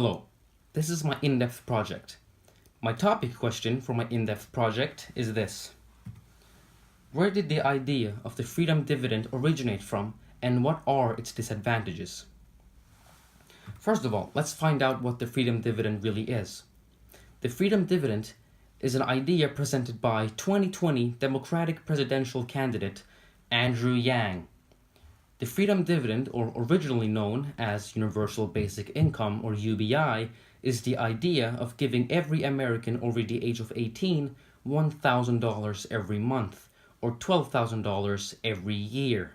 Hello, this is my in-depth project. My topic question for my in-depth project is this. Where did the idea of the Freedom Dividend originate from, and what are its disadvantages? First of all, let's find out what the Freedom Dividend really is. The Freedom Dividend is an idea presented by 2020 Democratic presidential candidate Andrew Yang. The Freedom Dividend, or originally known as Universal Basic Income or UBI, is the idea of giving every American over the age of 18 $1,000 every month, or $12,000 every year.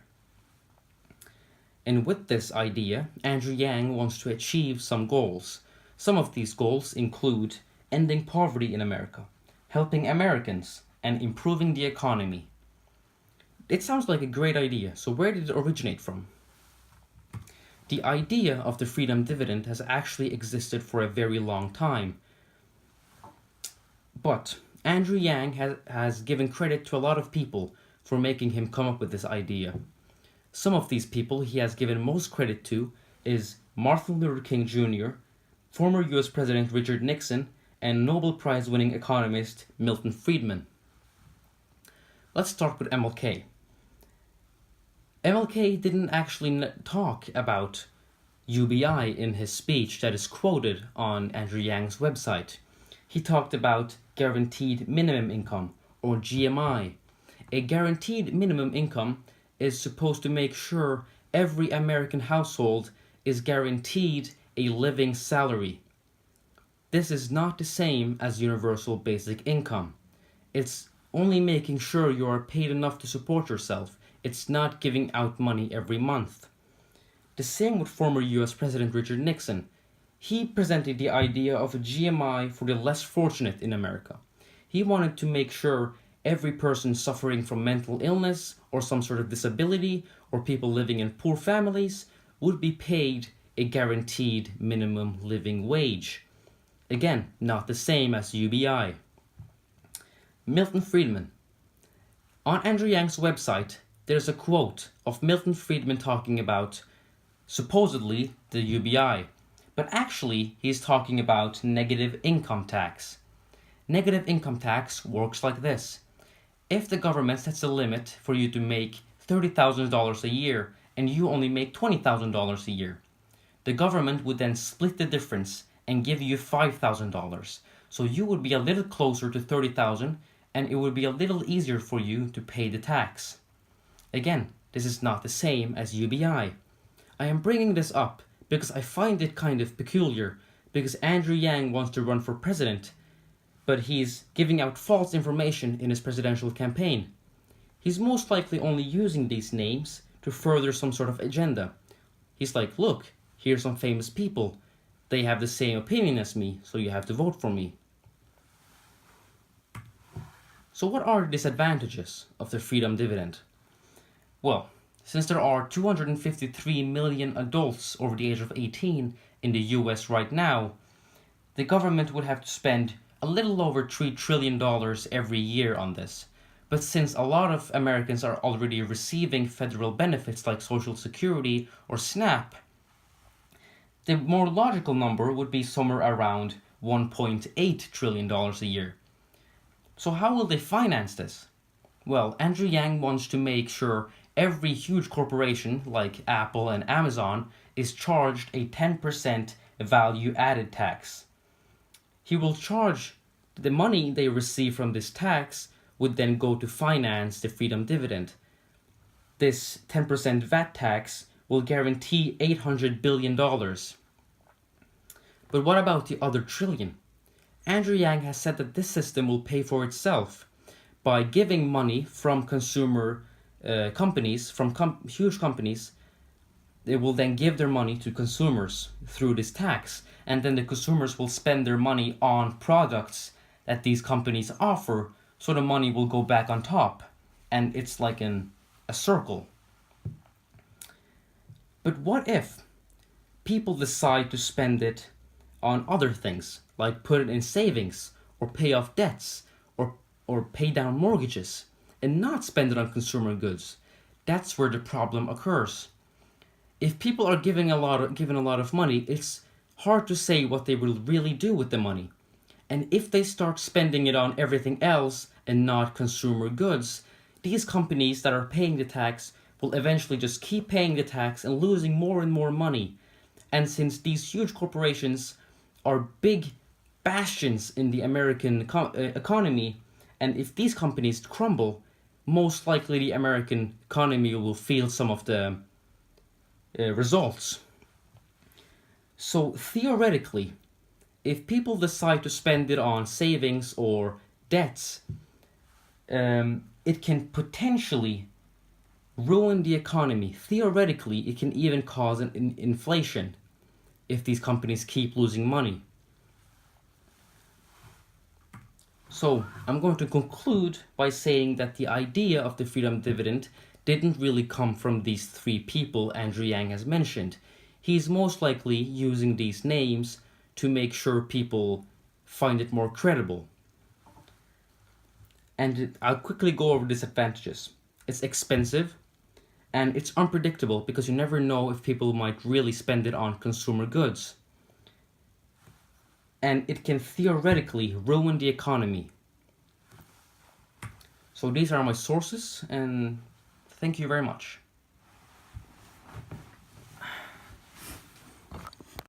And with this idea, Andrew Yang wants to achieve some goals. Some of these goals include ending poverty in America, helping Americans, and improving the economy. It sounds like a great idea, so where did it originate from? The idea of the Freedom Dividend has actually existed for a very long time. But Andrew Yang has given credit to a lot of people for making him come up with this idea. Some of these people he has given most credit to is Martin Luther King Jr., former US President Richard Nixon, and Nobel Prize winning economist Milton Friedman. Let's start with MLK. MLK didn't actually talk about UBI in his speech that is quoted on Andrew Yang's website. He talked about guaranteed minimum income, or GMI. A guaranteed minimum income is supposed to make sure every American household is guaranteed a living salary. This is not the same as universal basic income. It's only making sure you are paid enough to support yourself. It's not giving out money every month. The same with former US President Richard Nixon. He presented the idea of a GMI for the less fortunate in America. He wanted to make sure every person suffering from mental illness or some sort of disability or people living in poor families would be paid a guaranteed minimum living wage. Again, not the same as UBI. Milton Friedman. On Andrew Yang's website, there's a quote of Milton Friedman talking about supposedly the UBI, but actually he's talking about negative income tax. Negative income tax works like this. If the government sets a limit for you to make $30,000 a year and you only make $20,000 a year, the government would then split the difference and give you $5,000. So you would be a little closer to $30,000 and it would be a little easier for you to pay the tax. Again, this is not the same as UBI. I am bringing this up because I find it kind of peculiar, because Andrew Yang wants to run for president, but he's giving out false information in his presidential campaign. He's most likely only using these names to further some sort of agenda. He's like, look, here's some famous people. They have the same opinion as me, so you have to vote for me. So what are the disadvantages of the Freedom Dividend? Well, since there are 253 million adults over the age of 18 in the US right now, the government would have to spend a little over $3 trillion every year on this. But since a lot of Americans are already receiving federal benefits like Social Security or SNAP, the more logical number would be somewhere around $1.8 trillion a year. So how will they finance this? Well, Andrew Yang wants to make sure every huge corporation like Apple and Amazon is charged a 10% value-added tax. He will charge the money they receive from this tax would then go to finance the Freedom Dividend. This 10% VAT tax will guarantee $800 billion. But what about the other trillion? Andrew Yang has said that this system will pay for itself by giving money from consumer companies, from huge companies. They will then give their money to consumers through this tax, and then the consumers will spend their money on products that these companies offer, so the money will go back on top, and it's like a circle. But what if people decide to spend it on other things, like put it in savings, or pay off debts, or pay down mortgages, and not spend it on consumer goods? That's where the problem occurs. If people are given a lot of money, it's hard to say what they will really do with the money. And if they start spending it on everything else and not consumer goods, these companies that are paying the tax will eventually just keep paying the tax and losing more and more money. And since these huge corporations are big bastions in the American economy, and if these companies crumble, most likely the American economy will feel some of the results. So theoretically, if people decide to spend it on savings or debts, it can potentially ruin the economy. Theoretically, it can even cause an inflation if these companies keep losing money. So I'm going to conclude by saying that the idea of the Freedom Dividend didn't really come from these three people Andrew Yang has mentioned. He's most likely using these names to make sure people find it more credible. And I'll quickly go over disadvantages. It's expensive, and it's unpredictable because you never know if people might really spend it on consumer goods. And it can theoretically ruin the economy. So these are my sources, and thank you very much.